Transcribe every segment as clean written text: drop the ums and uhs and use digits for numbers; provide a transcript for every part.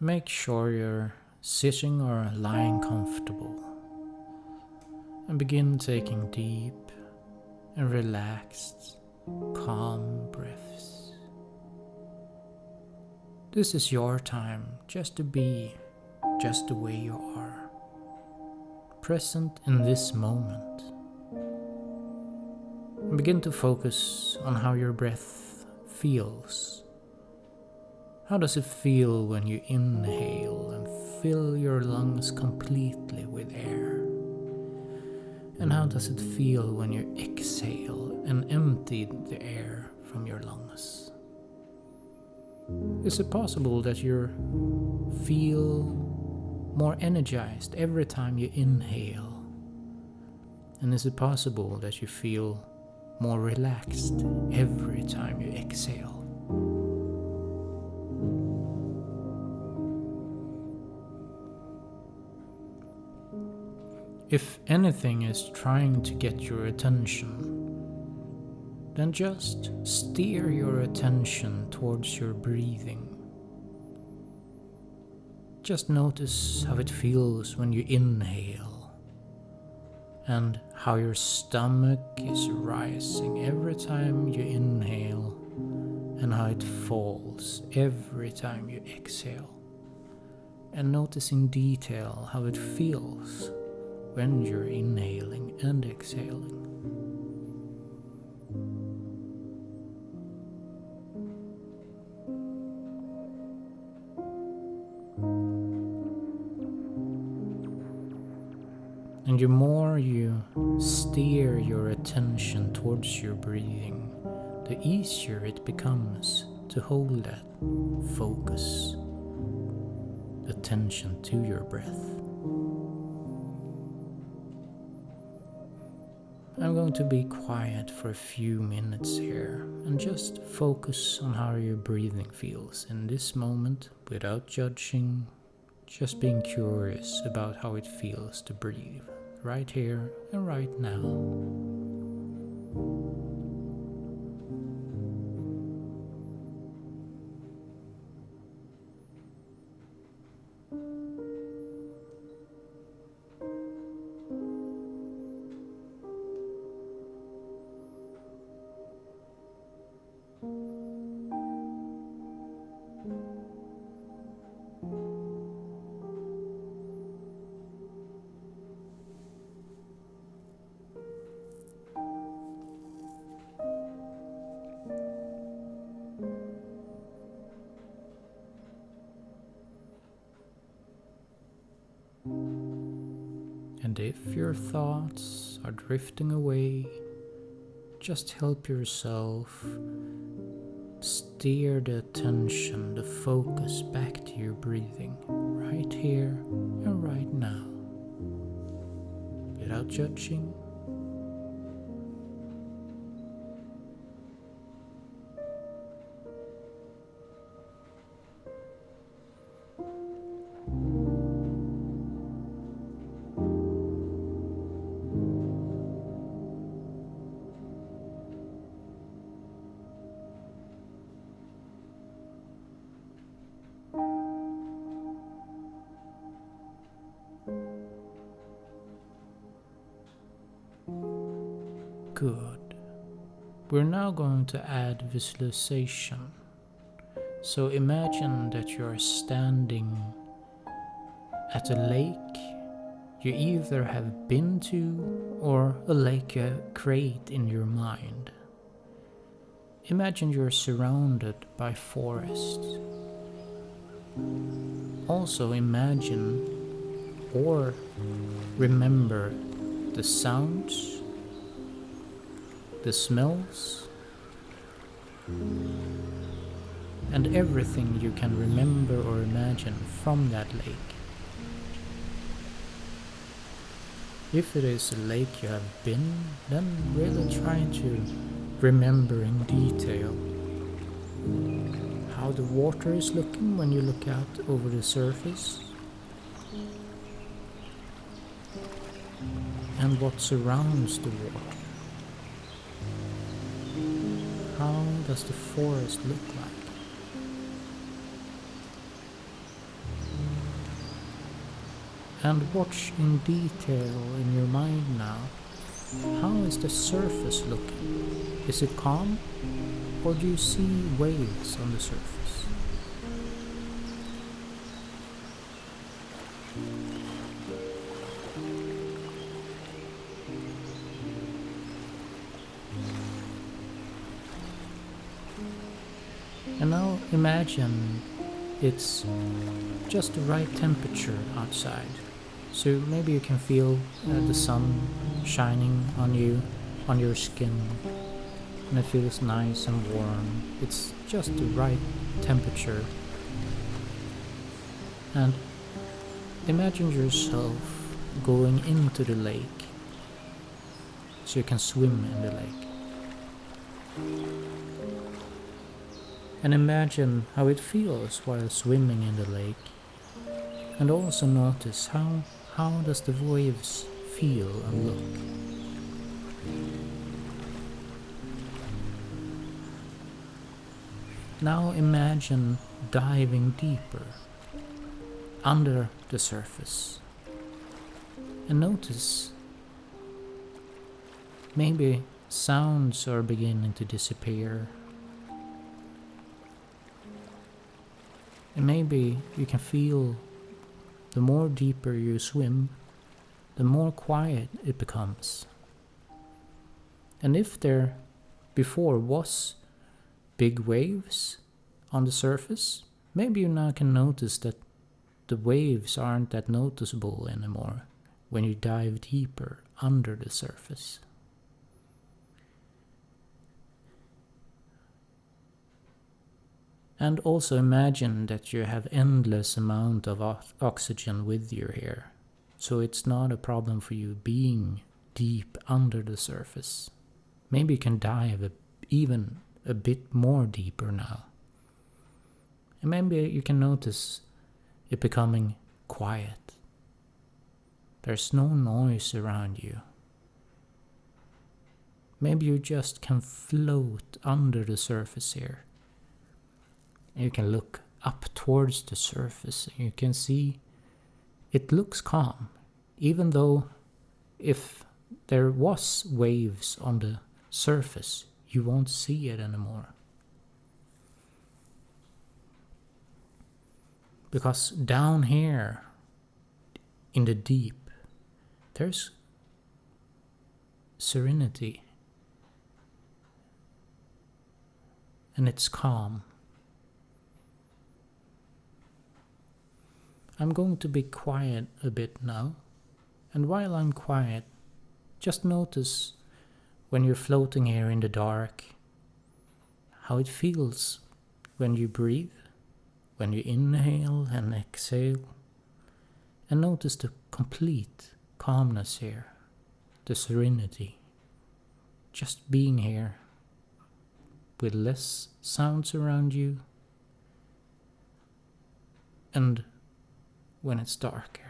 Make sure you're sitting or lying comfortable, and begin taking deep and relaxed, calm breaths. This is your time just to be just the way you are, present in this moment. And begin to focus on how your breath feels. How does it feel when you inhale and fill your lungs completely with air? And how does it feel when you exhale and empty the air from your lungs? Is it possible that you feel more energized every time you inhale? And is it possible that you feel more relaxed every time you exhale? If anything is trying to get your attention, then just steer your attention towards your breathing. Just notice how it feels when you inhale, and how your stomach is rising every time you inhale, and how it falls every time you exhale. And notice in detail how it feels when you're inhaling and exhaling. And the more you steer your attention towards your breathing, the easier it becomes to hold that focus, attention to your breath. I'm going to be quiet for a few minutes here and just focus on how your breathing feels in this moment without judging, just being curious about how it feels to breathe right here and right now. And if your thoughts are drifting away, just help yourself steer the attention, the focus back to your breathing, right here and right now, without judging. Good. We're now going to add visualization. So imagine that you're standing at a lake you either have been to or a lake you create in your mind. Imagine you're surrounded by forests. Also imagine or remember the sounds, the smells, and everything you can remember or imagine from that lake. If it is a lake you have been, then really try to remember in detail how the water is looking when you look out over the surface, and what surrounds the water. How does the forest look like? And watch in detail in your mind now. How is the surface looking? Is it calm? Or do you see waves on the surface? And now imagine it's just the right temperature outside. So maybe you can feel the sun shining on you, on your skin, and it feels nice and warm. It's just the right temperature. And imagine yourself going into the lake so you can swim in the lake. And imagine how it feels while swimming in the lake. And also notice how does the waves feel and look. Now imagine diving deeper under the surface. And notice maybe sounds are beginning to disappear. And maybe you can feel the more deeper you swim, the more quiet it becomes. And if there before was big waves on the surface, maybe you now can notice that the waves aren't that noticeable anymore when you dive deeper under the surface. And also imagine that you have endless amount of oxygen with you here. So it's not a problem for you being deep under the surface. Maybe you can dive even a bit more deeper now. And maybe you can notice it becoming quiet. There's no noise around you. Maybe you just can float under the surface here. You can look up towards the surface and you can see it looks calm, even though if there was waves on the surface, you won't see it anymore. Because down here in the deep, there's serenity and it's calm. I'm going to be quiet a bit now, and while I'm quiet, just notice when you're floating here in the dark, how it feels when you breathe, when you inhale and exhale, and notice the complete calmness here, the serenity, just being here with less sounds around you, and when it's darker.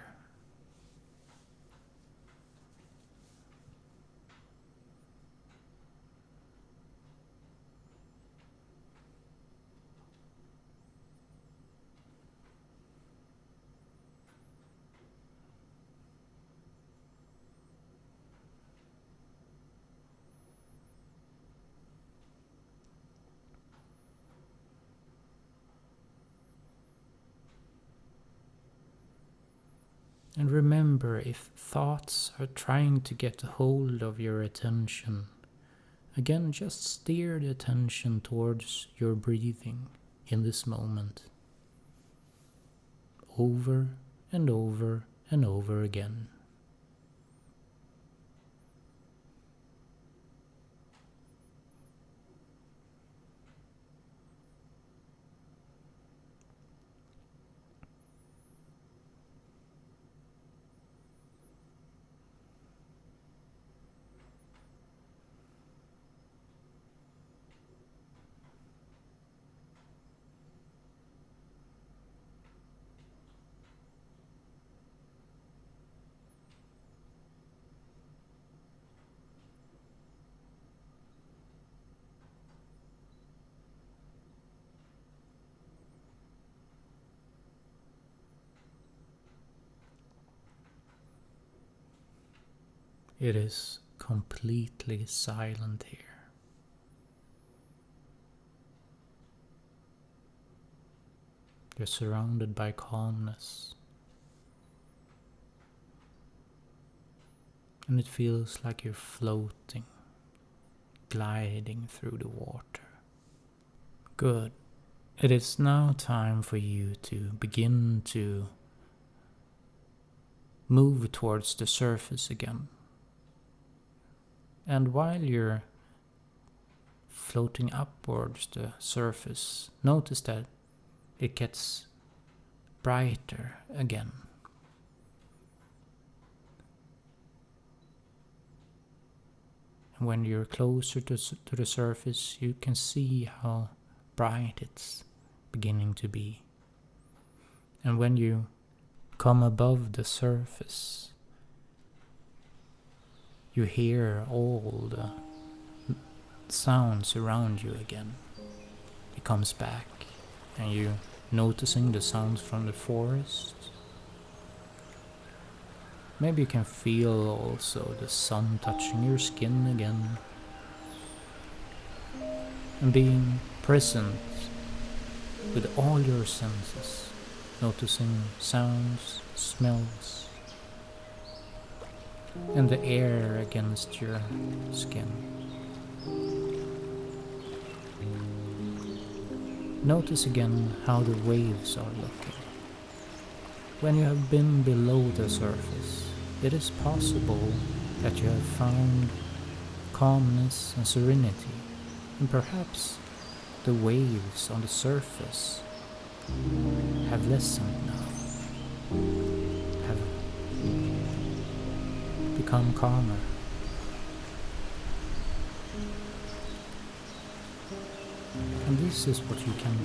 And remember, if thoughts are trying to get a hold of your attention, again, just steer the attention towards your breathing in this moment. Over and over and over again. It is completely silent here. You're surrounded by calmness. And it feels like you're floating, gliding through the water. Good. It is now time for you to begin to move towards the surface again. And while you're floating upwards the surface, notice that it gets brighter again. And when you're closer to the surface, you can see how bright it's beginning to be. And when you come above the surface, you hear all the sounds around you again. It comes back, and you noticing the sounds from the forest. Maybe you can feel also the sun touching your skin again. And being present with all your senses, noticing sounds, smells, and the air against your skin. Notice again how the waves are looking. When you have been below the surface, it is possible that you have found calmness and serenity, and perhaps the waves on the surface have lessened now, have become calmer. And this is what you can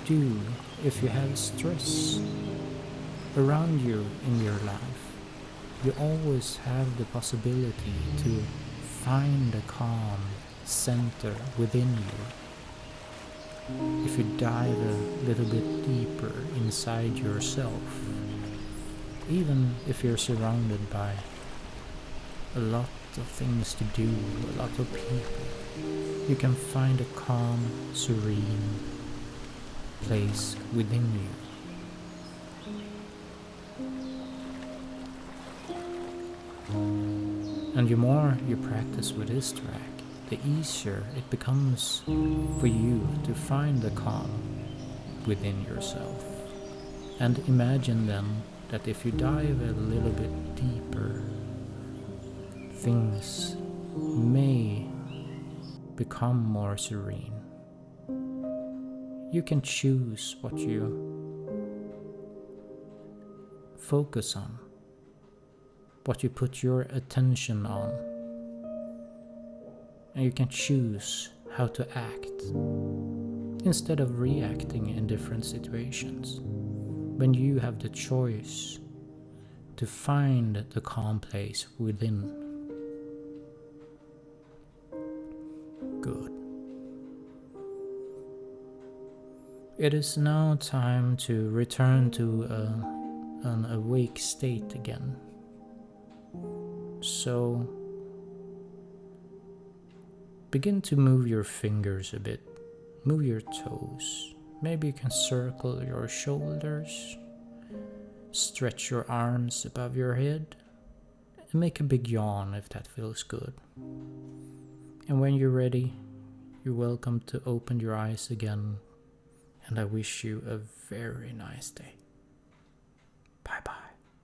do if you have stress around you in your life. You always have the possibility to find a calm center within you. If you dive a little bit deeper inside yourself, even if you're surrounded by a lot of things to do, a lot of people, you can find a calm, serene place within you. And the more you practice with this track, the easier it becomes for you to find the calm within yourself. And imagine then that if you dive a little bit deeper, things may become more serene. You can choose what you focus on, what you put your attention on, and you can choose how to act instead of reacting in different situations. When you have the choice to find the calm place within. Good. It is now time to return to an awake state again. So begin to move your fingers a bit, move your toes. Maybe you can circle your shoulders, stretch your arms above your head, and make a big yawn if that feels good. And when you're ready, you're welcome to open your eyes again, and I wish you a very nice day.